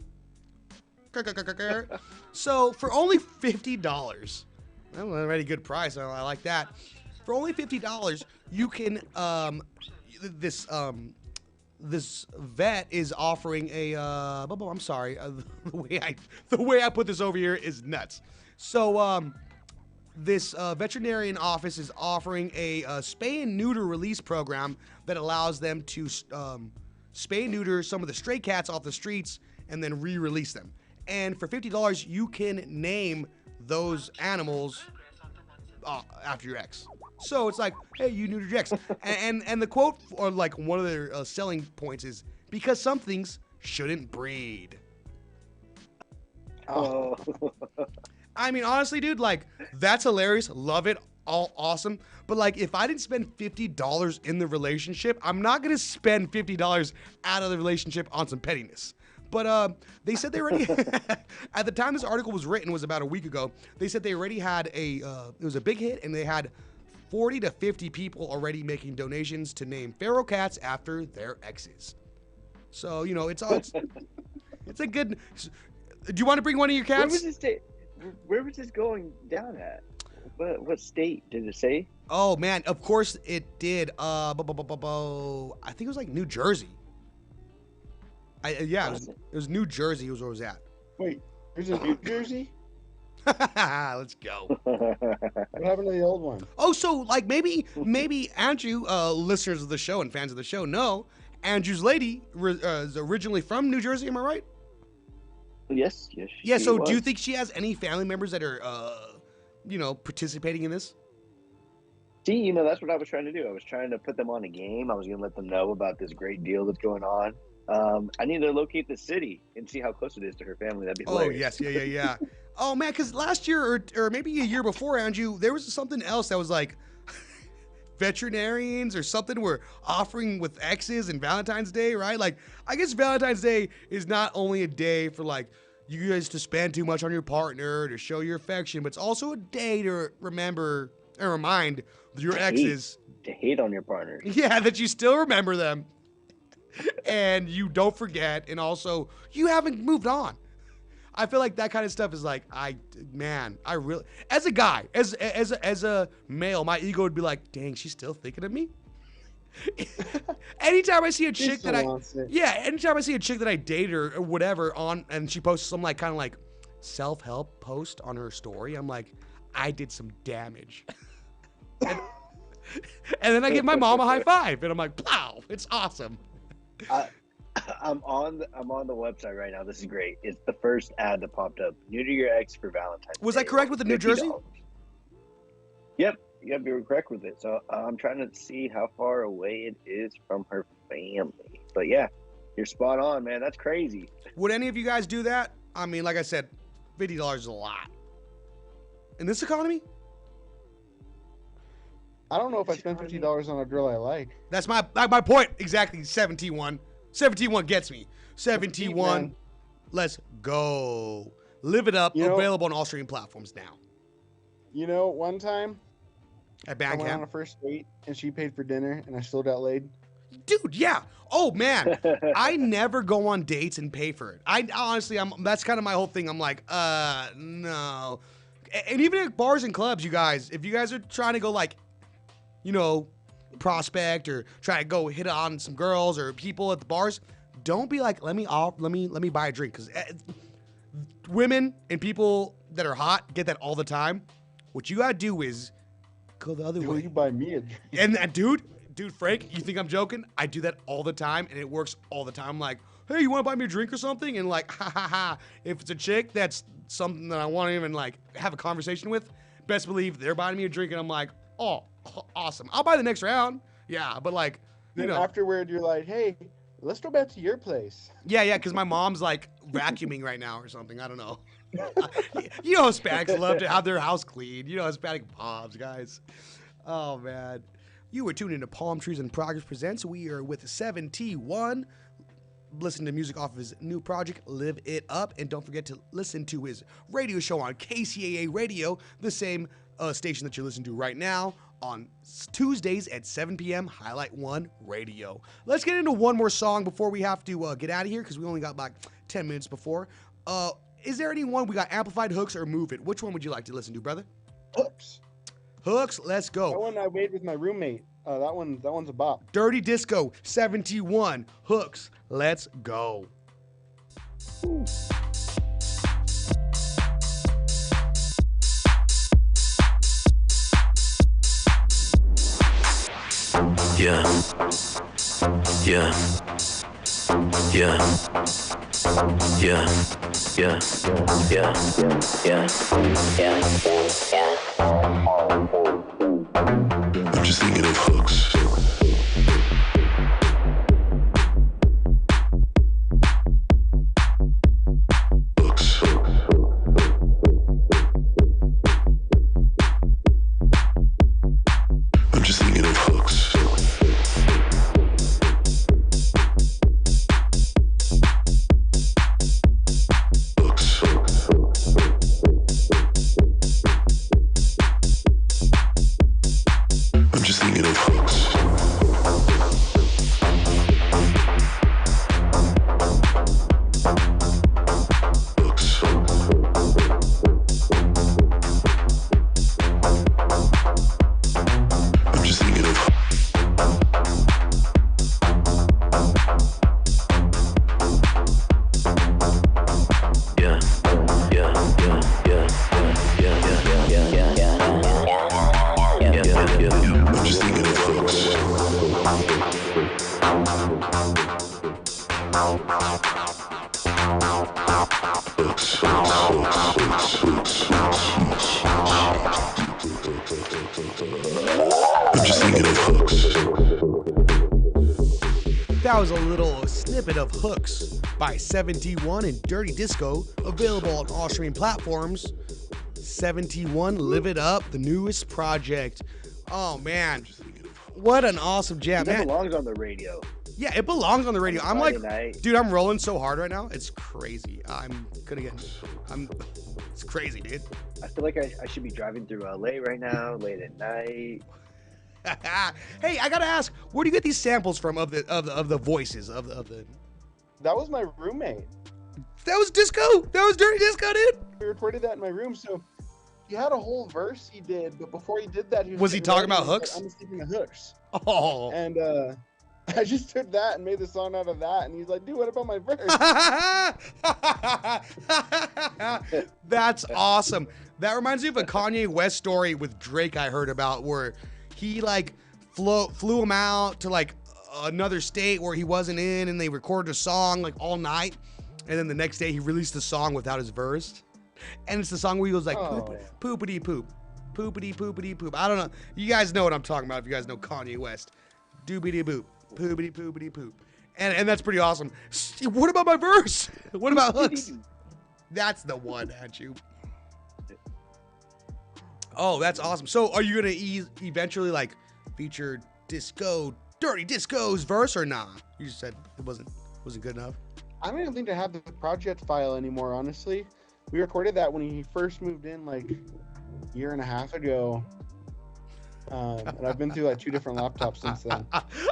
[SPEAKER 1] So for only $50, that's a very good price. I like that. For only $50, you can this vet is offering a. I'm sorry. The way I put this over here is nuts. So this veterinarian office is offering a spay and neuter release program that allows them to spay and neuter some of the stray cats off the streets and then re-release them. And for $50, you can name those animals after your ex. So it's like, hey, you neutered your ex. and the quote, or like one of their selling points is, because some things shouldn't breed.
[SPEAKER 2] Oh.
[SPEAKER 1] I mean, honestly, dude, like, that's hilarious. Love it. All awesome. But like, if I didn't spend $50 in the relationship, I'm not going to spend $50 out of the relationship on some pettiness. But they said they already, at the time this article was written, was about a week ago, they said they already had it was a big hit, and they had 40 to 50 people already making donations to name feral cats after their exes. So, you know, it's a good, do you want to bring one of your cats?
[SPEAKER 2] Where was this going down at? What state did it say?
[SPEAKER 1] Oh, man, of course it did. I think it was like New Jersey. It was New Jersey was where it was at.
[SPEAKER 4] Wait, there's a New Jersey?
[SPEAKER 1] Let's go.
[SPEAKER 4] What happened to the old one?
[SPEAKER 1] Oh, so like maybe Andrew, listeners of the show and fans of the show know Andrew's lady is originally from New Jersey. Am I right?
[SPEAKER 2] Yes.
[SPEAKER 1] Yeah. So do you think she has any family members that are, participating in this?
[SPEAKER 2] See, that's what I was trying to do. I was trying to put them on a game. I was going to let them know about this great deal that's going on. I need to locate the city and see how close it is to her family. That'd be hilarious.
[SPEAKER 1] Oh, yes. Yeah. Oh, man, because last year or maybe a year before, Andrew, there was something else that was like veterinarians or something were offering with exes and Valentine's Day, right? Like, I guess Valentine's Day is not only a day for like you guys to spend too much on your partner, to show your affection, but it's also a day to remember and remind your exes.
[SPEAKER 2] To hate on your partner.
[SPEAKER 1] Yeah, that you still remember them. And you don't forget, and also you haven't moved on. I feel like that kind of stuff is like, I really, as a guy, as a male, my ego would be like, dang, she's still thinking of me. Anytime I see a chick anytime I see a chick that I date or whatever on, and she posts some like kind of like self-help post on her story, I'm like, I did some damage. And then I give my mom a high five, and I'm like, wow, it's awesome.
[SPEAKER 2] I'm on the website right now. This is great. It's the first ad that popped up. New to your ex for Valentine's Day.
[SPEAKER 1] Was I correct with the New Jersey?
[SPEAKER 2] Yep, you were correct with it. So I'm trying to see how far away it is from her family. But yeah, you're spot on, man. That's crazy.
[SPEAKER 1] Would any of you guys do that? I mean, like I said, $50 is a lot. In this economy?
[SPEAKER 4] I don't know if I spend $50 on a girl I like.
[SPEAKER 1] That's my point. Exactly. 71. 71 gets me. 71. Let's go. Live it up. Available on all streaming platforms now.
[SPEAKER 4] One time
[SPEAKER 1] at
[SPEAKER 4] I
[SPEAKER 1] Bandcamp,
[SPEAKER 4] went on a first date and she paid for dinner and I still got laid.
[SPEAKER 1] Dude, yeah. Oh man, I never go on dates and pay for it. I honestly, that's kind of my whole thing. I'm like, no. And even at bars and clubs, you guys, if you guys are trying to go like, prospect or try to go hit on some girls or people at the bars, don't be like, let me buy a drink, because women and people that are hot get that all the time. What you gotta do is go the other way.
[SPEAKER 4] You buy me a drink.
[SPEAKER 1] And that dude, Frank, you think I'm joking? I do that all the time, and it works all the time. I'm like, hey, you want to buy me a drink or something? And like, if it's a chick that's something that I want to even like have a conversation with, best believe they're buying me a drink, and I'm like, oh, awesome. I'll buy the next round. Yeah, but like,
[SPEAKER 4] then afterward, you're like, hey, let's go back to your place.
[SPEAKER 1] Yeah, because my mom's like vacuuming right now or something. I don't know. Hispanics love to have their house clean. Hispanic moms, guys. Oh, man. You were tuned into Palmtrees and Progress Presents. We are with 7T1. Listen to music off of his new project, Live It Up. And don't forget to listen to his radio show on KCAA Radio, the same station that you're listening to right now, on Tuesdays at 7 p.m. Highlight 1 Radio. Let's get into one more song before we have to get out of here, because we only got like 10 minutes before. Is there any one? We got Amplified, Hooks, or Move It. Which one would you like to listen to, brother?
[SPEAKER 4] Hooks.
[SPEAKER 1] Hooks, let's go.
[SPEAKER 4] That one I made with my roommate. That one's a bop.
[SPEAKER 1] Dirty Disco 71 Hooks. Let's go.
[SPEAKER 3] Yeah. Yeah. Yeah. Yeah. Yeah. Yeah. Yeah. Yeah. I'm just thinking of hooks. Hooks. I'm just thinking of hooks. I'm just thinking of hooks. Hooks. I'm just thinking of yeah. Yeah. Yeah. Yeah. Yeah. Yeah. Yeah. Yeah. I'm just thinking of hooks. I'm just thinking of hooks.
[SPEAKER 1] That was a little snippet of Hooks by 71 and Dirty Disco, available on all streaming platforms. 71, Live It Up, the newest project. Oh man, what an awesome jam,
[SPEAKER 2] That
[SPEAKER 1] man.
[SPEAKER 2] belongs on the radio.
[SPEAKER 1] Yeah, it belongs on the radio. I'm like,
[SPEAKER 2] Friday night.
[SPEAKER 1] dude, I'm rolling so hard right now. It's crazy. It's crazy, dude.
[SPEAKER 2] I feel like I should be driving through LA right now, late at night.
[SPEAKER 1] Hey, I gotta ask, where do you get these samples from of the voices of the?
[SPEAKER 4] That was my roommate.
[SPEAKER 1] That was disco. That was Dirty Disco, dude.
[SPEAKER 4] We recorded that in my room, so he had a whole verse he did, but before he did that,
[SPEAKER 1] Was he talking about hooks?
[SPEAKER 4] I'm just thinking of hooks.
[SPEAKER 1] Oh.
[SPEAKER 4] And I just took that and made the song out of that, and he's like, dude, what about my verse?
[SPEAKER 1] That's awesome. That reminds me of a Kanye West story with Drake I heard about, where he like flew him out to like another state where he wasn't in, and they recorded a song like all night, and then the next day he released the song without his verse, and it's the song where he goes like poopity poop, poopity poopity poop. I don't know. You guys know what I'm talking about if you guys know Kanye West. Doobity boop, poopity poopity poop, and that's pretty awesome. What about my verse? What about hooks? That's the one, aren't you? Oh, that's awesome. So are you gonna eventually like feature Dirty Disco's verse or nah? You just said it wasn't good enough.
[SPEAKER 4] I don't even think I have the project file anymore, honestly. We recorded that when he first moved in like a year and a half ago. And I've been through like 2 different laptops since then.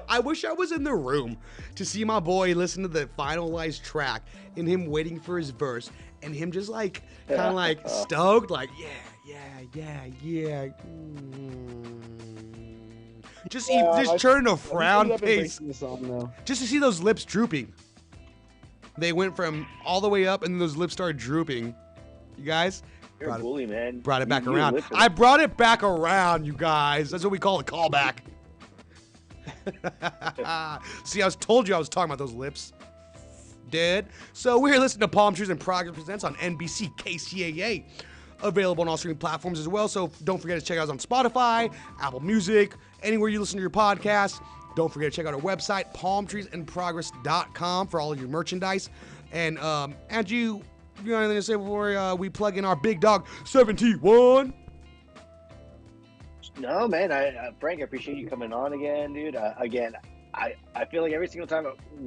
[SPEAKER 1] I wish I was in the room to see my boy listen to the finalized track and him waiting for his verse and him just like kind of like stoked, like yeah. Just turning a frown face, just to see those lips drooping. They went from all the way up, and those lips started drooping. You guys.
[SPEAKER 2] You're a bully, man.
[SPEAKER 1] Brought it back around. I brought it back around, you guys. That's what we call a callback. See, told you I was talking about those lips. Dead. So we're listening to Palmtrees and Progress Presents on NBC KCAA. Available on all streaming platforms as well. So don't forget to check us on Spotify, Apple Music, anywhere you listen to your podcast. Don't forget to check out our website, palmtreesandprogress.com, for all of your merchandise. And Andrew, you got anything to say before we plug in our big dog 71?
[SPEAKER 2] No, man. Frank, I appreciate you coming on again, dude. I feel like every single time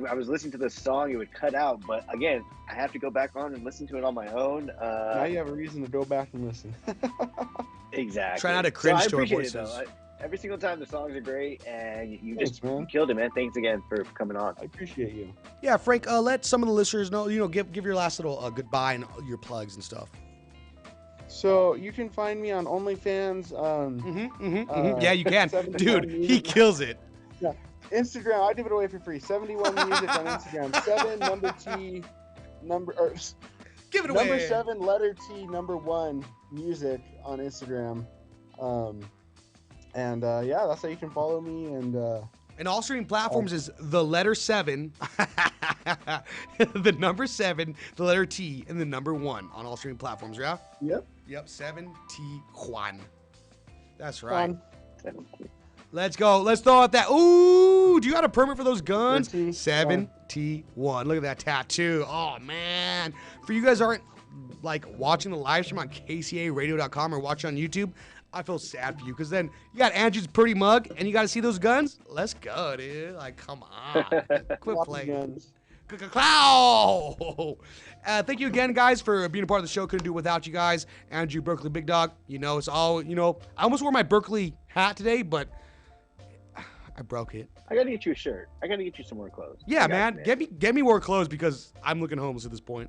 [SPEAKER 2] I was listening to this song, it would cut out. But again, I have to go back on and listen to it on my own.
[SPEAKER 4] Now you have a reason to go back and listen.
[SPEAKER 2] Exactly.
[SPEAKER 1] Try not to cringe to our voices.
[SPEAKER 2] Every single time the songs are great, and you killed it, man. Thanks again for coming on.
[SPEAKER 4] I appreciate you.
[SPEAKER 1] Yeah, Frank, let some of the listeners know, give your last little goodbye and your plugs and stuff.
[SPEAKER 4] So you can find me on OnlyFans.
[SPEAKER 1] Yeah, you can.
[SPEAKER 4] 71
[SPEAKER 1] Dude, he
[SPEAKER 4] Music.
[SPEAKER 1] kills it.
[SPEAKER 4] Yeah. Instagram, I give it away for free. 71 Music on Instagram. 7 number T number or
[SPEAKER 1] Give it away.
[SPEAKER 4] number 7 letter T number 1 Music on Instagram. Yeah, that's how you can follow me.
[SPEAKER 1] And all streaming platforms is the letter 7, the number 7, the letter T, and the number 1 on all streaming platforms, yeah?
[SPEAKER 4] Yep.
[SPEAKER 1] Yep, 7T Juan. That's right.
[SPEAKER 4] Juan.
[SPEAKER 1] Let's go. Let's throw out that. Ooh, do you got a permit for those guns?
[SPEAKER 4] 7T1.
[SPEAKER 1] Look at that tattoo. Oh, man. For you guys who aren't, like, watching the live stream on kcaradio.com or watching on YouTube, I feel sad for you because then you got Andrew's pretty mug and you got to see those guns. Let's go, dude. Like, come on. Quit
[SPEAKER 4] Lots of
[SPEAKER 1] playing.
[SPEAKER 4] guns.
[SPEAKER 1] Thank you again, guys, for being a part of the show. Couldn't do it without you guys. Andrew, Berkeley Big Dog. You know, it's all, you know, I almost wore my Berkeley hat today, but I broke it.
[SPEAKER 2] I gotta get you a shirt. I gotta get you some more clothes.
[SPEAKER 1] Yeah, man. Get me more clothes because I'm looking homeless at this point.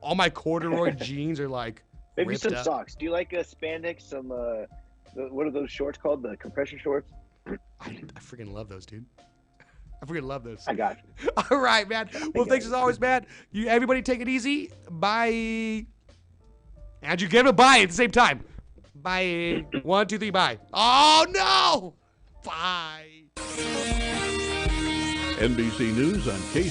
[SPEAKER 1] All my corduroy jeans are like
[SPEAKER 2] Maybe
[SPEAKER 1] ripped
[SPEAKER 2] some
[SPEAKER 1] up.
[SPEAKER 2] socks. Do you like spandex? Some what are those shorts called? The compression shorts.
[SPEAKER 1] I freaking love those, dude. I freaking love those.
[SPEAKER 2] I got you.
[SPEAKER 1] All right, man. Well, thanks as always, man. You everybody take it easy. Bye. Andrew, give him a bye at the same time. Bye. 1, 2, 3, bye. Oh no! Bye.
[SPEAKER 6] NBC News on